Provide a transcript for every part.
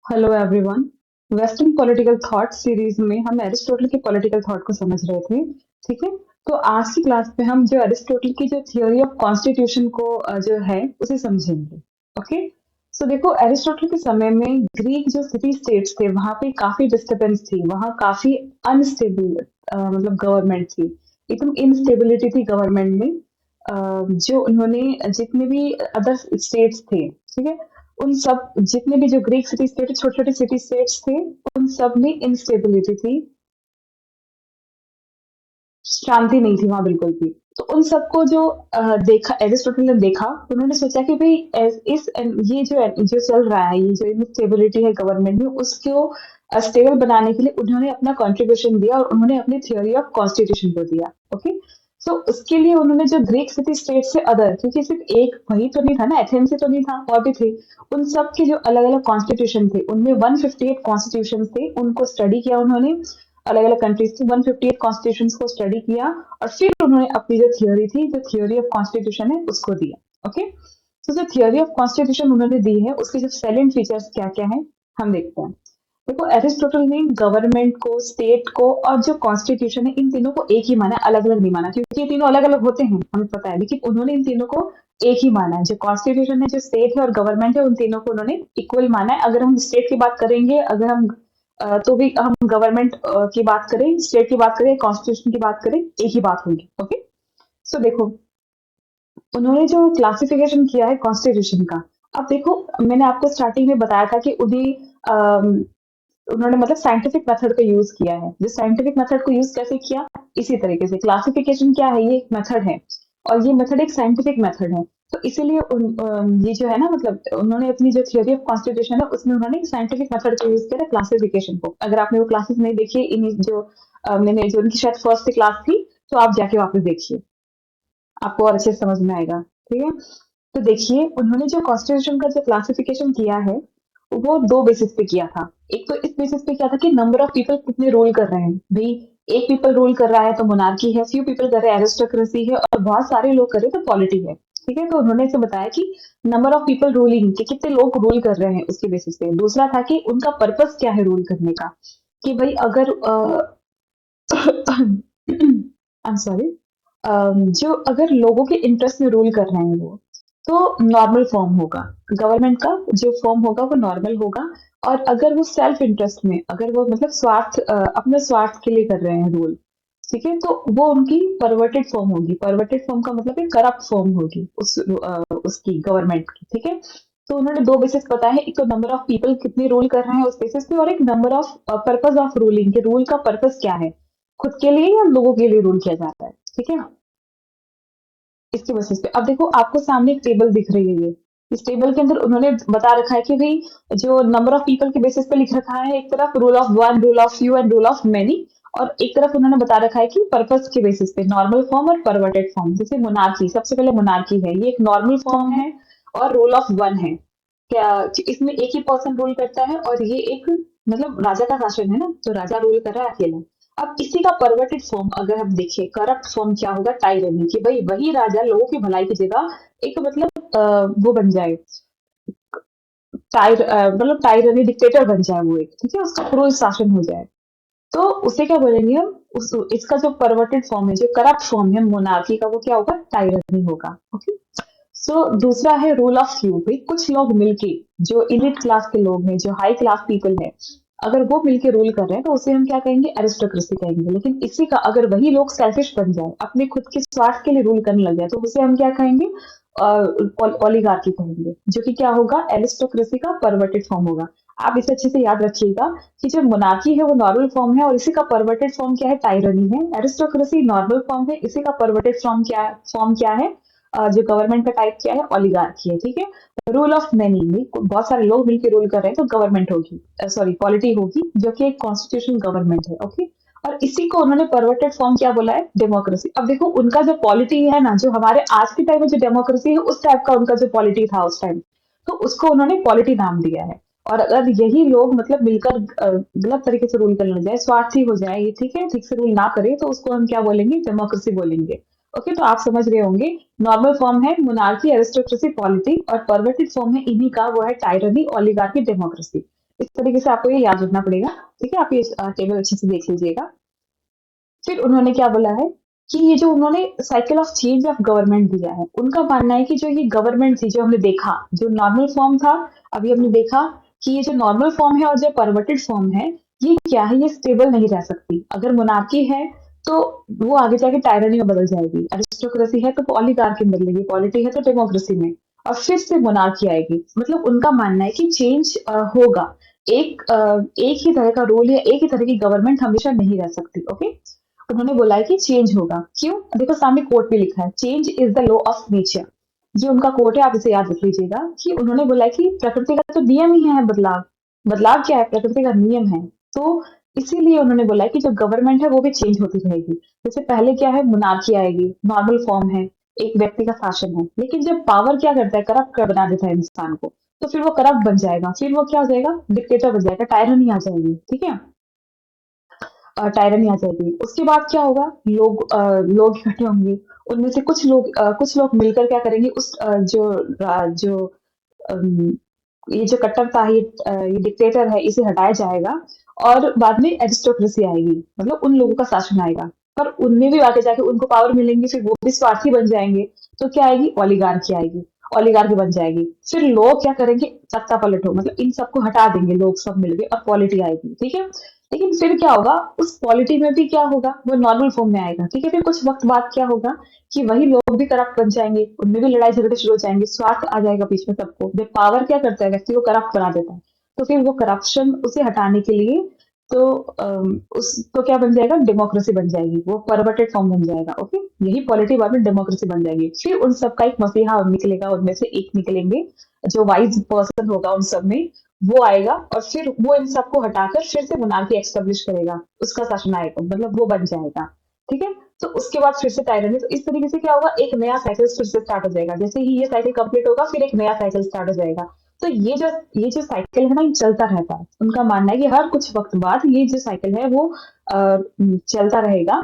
Hello everyone. Western political thought series में हम Aristotle के पॉलिटिकल थॉट को समझ रहे थे। ठीक है। तो आज की क्लास में हम जो एरिस्टोटल की जो थियोरी ऑफ कॉन्स्टिट्यूशन को जो है उसे समझेंगे। ओके। सो देखो, एरिस्टोटल के समय में ग्रीक जो सिटी स्टेट्स थे वहां पे काफी डिस्टरबेंस थी, वहां काफी अनस्टेबल मतलब गवर्नमेंट थी, एकदम इनस्टेबिलिटी थी गवर्नमेंट में। जो उन्होंने जितने भी अदर स्टेट्स थे, ठीक है, उन सब जितने भी जो ग्रीक सिटी स्टेट छोटे छोटे सिटी स्टेट्स थे उन सब में इंस्टेबिलिटी थी, शांति नहीं थी वहां बिल्कुल भी। तो उन सबको जो देखा एरिस्टोटल ने देखा, उन्होंने सोचा कि भाई ये जो चल रहा है, ये जो इनस्टेबिलिटी है गवर्नमेंट में, उसको स्टेबल बनाने के लिए उन्होंने अपना कंट्रीब्यूशन दिया और उन्होंने अपनी थ्योरी ऑफ कॉन्स्टिट्यूशन को दिया। ओके। सो उसके लिए उन्होंने जो ग्रीक सिटी स्टेट से अदर, क्योंकि सिर्फ एक वही तो नहीं था ना, एथेंस से तो नहीं था, और भी थे, उन सब के जो अलग अलग कॉन्स्टिट्यूशन थे उनमें 158 कॉन्स्टिट्यूशन थे, उनको स्टडी किया उन्होंने। अलग अलग कंट्रीज के 158 कॉन्स्टिट्यूशन को स्टडी किया और फिर उन्होंने अपनी जो थियोरी थी, जो थियोरी ऑफ कॉन्स्टिट्यूशन है, उसको दिया। ओके। तो जो थियोरी ऑफ कॉन्स्टिट्यूशन उन्होंने दी है उसके जो सैलेंट फीचर्स क्या क्या है हम देखते हैं। देखो, एरिस्टोटल ने गवर्नमेंट को, स्टेट को और जो कॉन्स्टिट्यूशन है, इन तीनों को एक ही माना, अलग अलग नहीं माना, क्योंकि ये तीनों अलग अलग होते हैं हमें पता है, लेकिन उन्होंने इन तीनों को एक ही माना है। जो कॉन्स्टिट्यूशन है, जो स्टेट है और गवर्नमेंट है, उन तीनों को उन्होंने इक्वल माना है। अगर हम स्टेट की बात करेंगे, अगर हम तो भी हम गवर्नमेंट की बात करें, स्टेट की बात करें, कॉन्स्टिट्यूशन की बात करें, एक ही बात होगी। ओके। सो देखो, उन्होंने जो क्लासिफिकेशन किया है कॉन्स्टिट्यूशन का, अब देखो, मैंने आपको स्टार्टिंग में बताया था कि उन्होंने मतलब साइंटिफिक मेथड का यूज किया है। जो साइंटिफिक मेथड को यूज कैसे किया, इसी तरीके से क्लासिफिकेशन क्या है, ये एक मेथड है और ये मेथड एक साइंटिफिक मेथड है। तो इसीलिए ये जो है ना, मतलब उन्होंने अपनी जो थियोरी ऑफ कॉन्स्टिट्यूशन है उसमें उन्होंने साइंटिफिक मेथड का यूज किया है क्लासिफिकेशन को। अगर आपने वो क्लासेस नहीं देखी, इन जो मैंने जो उनकी शायद फर्स्ट क्लास थी, तो आप जाके वापस देखिए, आपको और अच्छे से समझ में आएगा। ठीक है। तो देखिए, उन्होंने जो कॉन्स्टिट्यूशन का जो क्लासिफिकेशन किया है वो दो बेसिस पे किया था। एक तो इस बेसिस पे किया था कि नंबर ऑफ पीपल कितने रूल कर रहे हैं भाई। एक पीपल रूल कर रहा है तो मोनार्की है, फ्यू पीपल कर रहे हैं एरिस्टोक्रेसी है, और बहुत सारे लोग कर रहे हैं तो पॉलिटी है। ठीक है। तो उन्होंने इसे बताया कि नंबर ऑफ पीपल रूलिंग, कि कितने लोग रूल कर रहे हैं, उसके बेसिस पे। दूसरा था कि उनका पर्पस क्या है रूल करने का, कि भाई अगर आई एम सॉरी, जो अगर लोगों के इंटरेस्ट में रूल कर रहे हैं वो, तो नॉर्मल फॉर्म होगा, गवर्नमेंट का जो फॉर्म होगा वो नॉर्मल होगा। और अगर वो सेल्फ इंटरेस्ट में, अगर वो मतलब अपने स्वार्थ के लिए कर रहे हैं रूल, ठीक है, तो वो उनकी परवर्टेड फॉर्म होगी। परवर्टेड फॉर्म का मतलब है करप्ट फॉर्म होगी उसकी गवर्नमेंट की। ठीक है। तो उन्होंने दो बेसिस बताए हैं, एक तो नंबर ऑफ पीपल कितने रूल कर रहे हैं उस बेसिस पे, और एक number of purpose of ruling, के रूल का पर्पस क्या है, खुद के लिए या लोगों के लिए रूल किया जाता है। ठीक है। इसके बेसिस पे अब देखो, आपको सामने एक टेबल दिख रही है, ये इस टेबल के अंदर उन्होंने बता रखा है कि भाई जो नंबर ऑफ पीपल के बेसिस पे लिख रखा है, एक तरफ rule of one, rule of few and rule of many, और एक तरफ उन्होंने बता रखा है कि पर्पस के बेसिस पे नॉर्मल फॉर्म और परवर्टेड फॉर्म। जैसे मोनार्की, सबसे पहले मोनार्की है, ये एक नॉर्मल फॉर्म है और रूल ऑफ वन है। क्या इसमें एक ही पर्सन रूल करता है, और ये एक मतलब राजा का शासन है ना, तो राजा रूल कर रहा है अकेला। अब इसी का परवर्टेड फॉर्म अगर हम देखें, करप्ट फॉर्म क्या होगा, टाइरनी, कि भाई वही राजा लोगों की भलाई की जगह एक मतलब वो बन जाए, मतलब टाइरनी, डिक्टेटर बन जाए वो एक। ठीक है, उसका क्रूर शासन हो जाए, तो उसे क्या बोलेंगे हम, इसका जो परवर्टेड फॉर्म है, जो करप्ट फॉर्म है मोनार्की का, वो क्या होगा, टाइरनी होगा। ओके। सो दूसरा है रूल ऑफ फ्यू, भाई कुछ लोग मिलके, जो इलिट क्लास के लोग हैं, जो हाई क्लास पीपल है, अगर वो मिलके रूल कर रहे हैं तो उसे हम क्या कहेंगे, एरिस्टोक्रेसी कहेंगे। लेकिन इसी का अगर वही लोग सेल्फिश बन जाए, अपने खुद के स्वार्थ के लिए रूल करने लग जाए, तो उसे हम क्या कहेंगे, ओलिगार्की कहेंगे, जो कि क्या होगा, एरिस्टोक्रेसी का परवर्टेड फॉर्म होगा। आप इसे अच्छे से याद रखिएगा कि जो मोनार्की है वो नॉर्मल फॉर्म है और इसी का परवर्टेड फॉर्म क्या है, टाइरनी है। एरिस्टोक्रेसी नॉर्मल फॉर्म है, इसी का परवर्टेड फॉर्म क्या है, जो गवर्नमेंट का टाइप क्या है, ओलिगार्की है। ठीक है। रूल ऑफ मैनी, बहुत सारे लोग मिलकर रूल कर रहे हैं तो गवर्नमेंट होगी, सॉरी पॉलिटी होगी, जो कि एक कॉन्स्टिट्यूशन गवर्नमेंट है। ओके। और इसी को उन्होंने परवर्टेड फॉर्म क्या बोला है, डेमोक्रेसी। अब देखो, उनका जो पॉलिटी है ना, जो हमारे आज के टाइम में जो डेमोक्रेसी है, उस टाइप का उनका जो पॉलिटी था उस टाइम, तो उसको उन्होंने पॉलिटी नाम दिया है। और अगर यही लोग मतलब मिलकर गलत तरीके से रूल करने लग जाए, स्वार्थी हो जाए, ये ठीक है, ठीक से रूल ना करे, तो उसको हम क्या बोलेंगे, डेमोक्रेसी बोलेंगे। ओके। तो आप समझ रहे होंगे, नॉर्मल फॉर्म है मोनार्की, एरिस्टोक्रेसी, पॉलिटी, और परवर्टेड फॉर्म है इन्हीं का, वो है टायरनी, ओलिगार्की, डेमोक्रेसी। इस तरीके से आपको ये याद रखना पड़ेगा। ठीक है, आप ये टेबल अच्छे से देख लीजिएगा। फिर उन्होंने क्या बोला है कि ये जो उन्होंने cycle of change of government दिया है, उनका मानना है कि जो ये गवर्नमेंट थी, जो हमने देखा, जो नॉर्मल फॉर्म था, अभी हमने देखा कि ये जो नॉर्मल फॉर्म है और जो परवर्टेड फॉर्म है, ये क्या है, ये स्टेबल नहीं रह सकती। अगर मोनार्की है तो वो आगे जाके टायरनी में बदल जाएगी, एरिस्टोक्रेसी है तो ओलिगार्की में बदलेगी, पॉलिटी है तो डेमोक्रेसी में, और फिर से मोनार्की आएगी। मतलब उनका मानना है कि चेंज होगा। एक ही तरह का रूल या एक ही तरह की गवर्नमेंट हमेशा नहीं रह सकती। ओके, उन्होंने बोला है कि चेंज होगा। क्यों? देखो सामने कोट में लिखा है, change is the law of nature. ये उनका कोट है, आप इसे याद रख लीजिएगा कि उन्होंने बोला है कि प्रकृति का तो नियम ही है बदलाव। बदलाव क्या है? प्रकृति का नियम है। तो इसीलिए उन्होंने बोला है कि जो गवर्नमेंट है वो भी चेंज होती रहेगी। जैसे पहले क्या है, मोनार्की आएगी, नॉर्मल फॉर्म है, एक व्यक्ति का शासन है, लेकिन जब पावर क्या करता है, करप्ट कर बना देता है इंसान को, तो फिर वो करप्ट बन जाएगा, फिर वो क्या हो जाएगा, डिक्टेटर बन जाएगा, टायरनी आ जाएगी। ठीक है, टायरनी आ जाएगी। उसके बाद क्या होगा, लोग इकट्ठे होंगे, उनमें से कुछ लोग मिलकर क्या करेंगे, उस जो अम, ये जो कट्टरशाही ये डिक्टेटर है, इसे हटाया जाएगा, और बाद में एरिस्टोक्रेसी आएगी, मतलब उन लोगों का शासन आएगा। पर उनमें भी आगे जाके उनको पावर मिलेंगी, फिर वो भी स्वार्थी बन जाएंगे, तो क्या आएगी, ओलिगार्की आएगी, ओलिगार्की बन जाएगी। फिर लोग क्या करेंगे, सत्ता पलट हो, मतलब इन सबको हटा देंगे लोग सब मिलके, और पॉलिटी आएगी। ठीक है, लेकिन फिर क्या होगा, उस पॉलिटी में भी क्या होगा, वो नॉर्मल फॉर्म में आएगा। ठीक है, फिर कुछ वक्त बाद क्या होगा कि वही लोग भी करप्ट बन जाएंगे, उनमें भी लड़ाई झगड़े शुरू हो जाएंगे, स्वार्थ आ जाएगा बीच में सबको। जब पावर क्या करता है, व्यक्ति को करप्ट बना देता है, तो फिर वो करप्शन उसे हटाने के लिए, तो उस तो क्या बन जाएगा, डेमोक्रेसी बन जाएगी, वो परवर्टेड फॉर्म बन जाएगा। ओके, यही पॉलिटी बाद में डेमोक्रेसी बन जाएगी। फिर उन सबका एक मसीहा निकलेगा, उनमें से एक निकलेंगे जो वाइज पर्सन होगा उन सब में, वो आएगा, और फिर वो इन सबको हटाकर फिर से मोनार्की एस्टेब्लिश करेगा, उसका शासन आएगा, मतलब वो बन जाएगा। ठीक है, तो उसके बाद फिर से टायरनी। तो इस तरीके से क्या होगा, एक नया साइकिल फिर से स्टार्ट हो जाएगा। जैसे ही ये साइकिल कंप्लीट होगा, फिर एक नया साइकिल स्टार्ट हो जाएगा। तो ये जो साइकिल है ना, ये चलता रहता है। उनका मानना है कि हर कुछ वक्त बाद ये जो साइकिल है वो चलता रहेगा,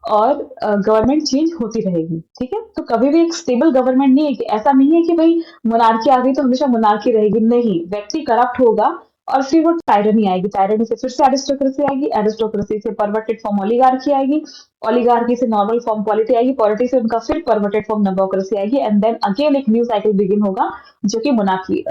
और गवर्नमेंट चेंज होती रहेगी। ठीक है, तो कभी भी एक स्टेबल गवर्नमेंट नहीं है, कि ऐसा नहीं है कि भाई मोनार्की आ गई तो हमेशा मोनार्की रहेगी। नहीं, व्यक्ति करप्ट होगा, और फिर वो टायरनी आएगी, टायरनी से फिर से एरिस्टोक्रेसी आएगी, एरिस्टोक्रेसी से परवर्टेड फॉर्म ओलिगार्की आएगी, ओलिगार्की से नॉर्मल फॉर्म पॉलिटी आएगी, पॉलिटी से उनका फिर परवर्टेड फॉर्म डेमोक्रेसी आएगी, एंड देन अगेन एक न्यू साइकिल बिगिन होगा, जो कि मोनार्की,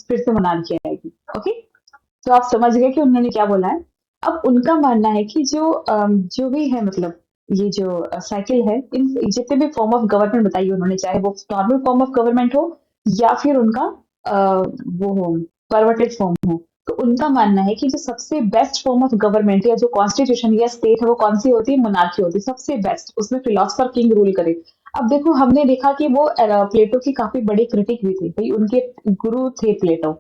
फिर से मोनार्की आएगी। ओके, तो आप समझ गए कि उन्होंने क्या बोला है। अब उनका मानना है कि जो भी है, मतलब ये जो साइकिल है, इन जितने भी फॉर्म ऑफ गवर्नमेंट बताइए उन्होंने, चाहे वो नॉर्मल फॉर्म ऑफ गवर्नमेंट हो या फिर उनका वो हो, परवर्टेड फॉर्म हो, तो उनका मानना है कि जो सबसे बेस्ट फॉर्म ऑफ गवर्नमेंट या जो कॉन्स्टिट्यूशन या स्टेट है, वो कौन सी होती है, मोनार्की होती है, सबसे बेस्ट। उसमें फिलोसफर किंग रूल करे। अब देखो, हमने देखा कि वो प्लेटो की काफी बड़ी क्रिटिक भी थे, भाई उनके गुरु थे प्लेटो।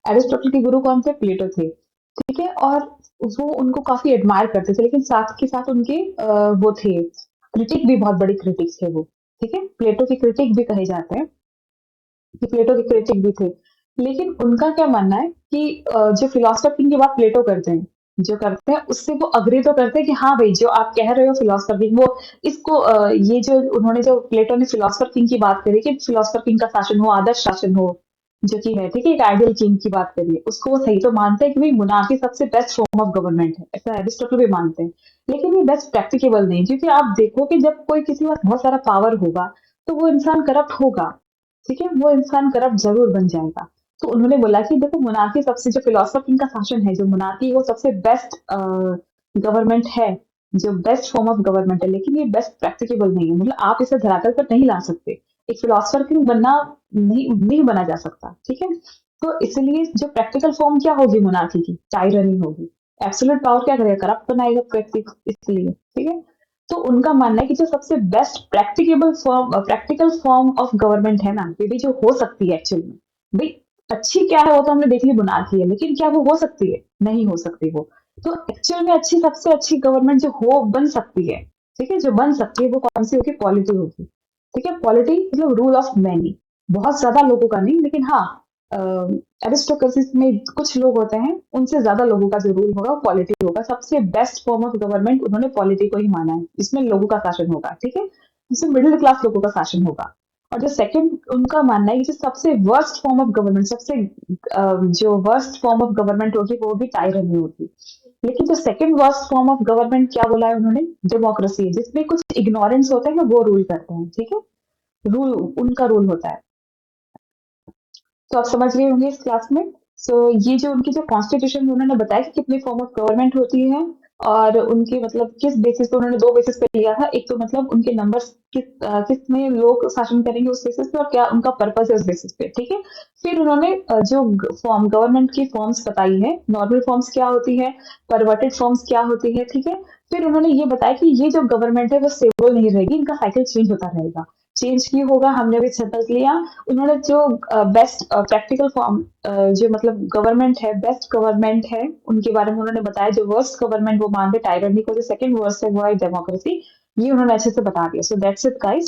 एरिस्टोटल के गुरु कौन थे, प्लेटो थे। ठीक है, और वो उनको काफी एडमायर करते थे, लेकिन साथ के साथ उनके वो थे क्रिटिक भी, बहुत बड़ी क्रिटिक थे वो। ठीक है, प्लेटो के क्रिटिक भी कहे जाते हैं, कि प्लेटो के क्रिटिक भी थे। लेकिन उनका क्या मानना है कि जो फिलोसफर किंग की बात प्लेटो करते हैं, जो करते हैं उससे वो अग्री तो करते हैं कि हाँ भाई, जो आप कह रहे हो फिलोसफर किंग, वो इसको ये जो उन्होंने, जो प्लेटो ने फिलोसफर किंग की बात करी कि फिलोसफर किंग का शासन हो, आदर्श शासन हो, जो कि है, ठीक है, एक आइडियल किंग की बात करिए, उसको वो सही तो मानते हैं कि भाई मोनार्की सबसे बेस्ट फॉर्म ऑफ गवर्नमेंट है, ऐसा एरिस्टोटल भी मानते हैं। लेकिन ये बेस्ट प्रैक्टिकेबल नहीं, क्योंकि आप देखो कि जब कोई किसी के पास बहुत सारा पावर होगा, तो वो इंसान करप्ट होगा। ठीक है, वो इंसान करप्ट जरूर बन जाएगा। तो उन्होंने बोला कि देखो, मोनार्की सबसे, जो फिलोसफर किंग का शासन है, जो मोनार्की, वो सबसे बेस्ट गवर्नमेंट है, जो बेस्ट फॉर्म ऑफ गवर्नमेंट है, लेकिन ये बेस्ट प्रैक्टिकेबल नहीं है, मतलब आप इसे धरातल पर नहीं ला सकते। एक फिलोसफर किंग बनना नहीं बना जा सकता। ठीक है, तो इसलिए जो प्रैक्टिकल फॉर्म क्या होगी मोनार्की की, टायरनी होगी। एब्सोल्यूट पावर क्या करेगा, करप्ट बनाएगा व्यक्ति को, इसलिए। ठीक है, तो उनका मानना है कि जो सबसे best practical form of government है ना, ये भी जो हो सकती है एक्चुअली में, भाई अच्छी क्या है वो तो हमने देख ली, मोनार्की है, लेकिन क्या वो हो सकती है, नहीं हो सकती वो। तो एक्चुअल में सबसे अच्छी गवर्नमेंट जो हो बन सकती है, ठीक है, जो बन सकती है, वो कौन सी होगी, पॉलिटी होगी। ठीक है, पॉलिटी मतलब रूल ऑफ मैनी, बहुत ज्यादा लोगों का नहीं, लेकिन हाँ, एरिस्टोक्रेसी में कुछ लोग होते हैं, उनसे ज्यादा लोगों का जो रूल होगा वो पॉलिटी होगा। सबसे बेस्ट फॉर्म ऑफ गवर्नमेंट उन्होंने पॉलिटी को ही माना है, इसमें लोगों का शासन होगा। ठीक है, इसमें मिडिल क्लास लोगों का शासन होगा। और जो सेकंड उनका मानना है कि जो सबसे वर्स्ट फॉर्म ऑफ गवर्नमेंट, सबसे जो वर्स्ट फॉर्म ऑफ गवर्नमेंट होगी वो भी टायरनी होगी। लेकिन जो second worst form of government क्या बोला है उन्होंने, डेमोक्रेसी है, जिसमें कुछ इग्नोरेंस होता है ना, वो रूल करते हैं, ठीक है, रूल उनका रूल होता है। तो आप समझ गए होंगे इस क्लास में। सो ये जो उनकी जो कॉन्स्टिट्यूशन में उन्होंने बताया कि कितनी फॉर्म ऑफ गवर्नमेंट होती है, और उनके मतलब किस बेसिस पे, उन्होंने दो बेसिस पे लिया था। एक तो मतलब उनके नंबर्स किस में लोग शासन करेंगे उस बेसिस पे, और क्या उनका पर्पस है उस बेसिस पे, ठीक है। फिर उन्होंने जो फॉर्म गवर्नमेंट की फॉर्म्स बताई है, नॉर्मल फॉर्म्स क्या होती है, परवर्टेड फॉर्म्स क्या होती है, ठीक है। फिर उन्होंने ये बताया कि ये जो गवर्नमेंट है वो स्टेबल नहीं रहेगी, इनका साइकिल चेंज होता रहेगा। चेंज क्यों होगा, हमने भी समझ लिया। उन्होंने जो बेस्ट प्रैक्टिकल फॉर्म, जो मतलब गवर्नमेंट है, बेस्ट गवर्नमेंट है, उनके बारे में उन्होंने बताया। जो वर्स्ट गवर्नमेंट वो मानते टायरनी को, जो सेकंड वर्स्ट है वो है डेमोक्रेसी। ये उन्होंने अच्छे से बता दिया। So that's it guys.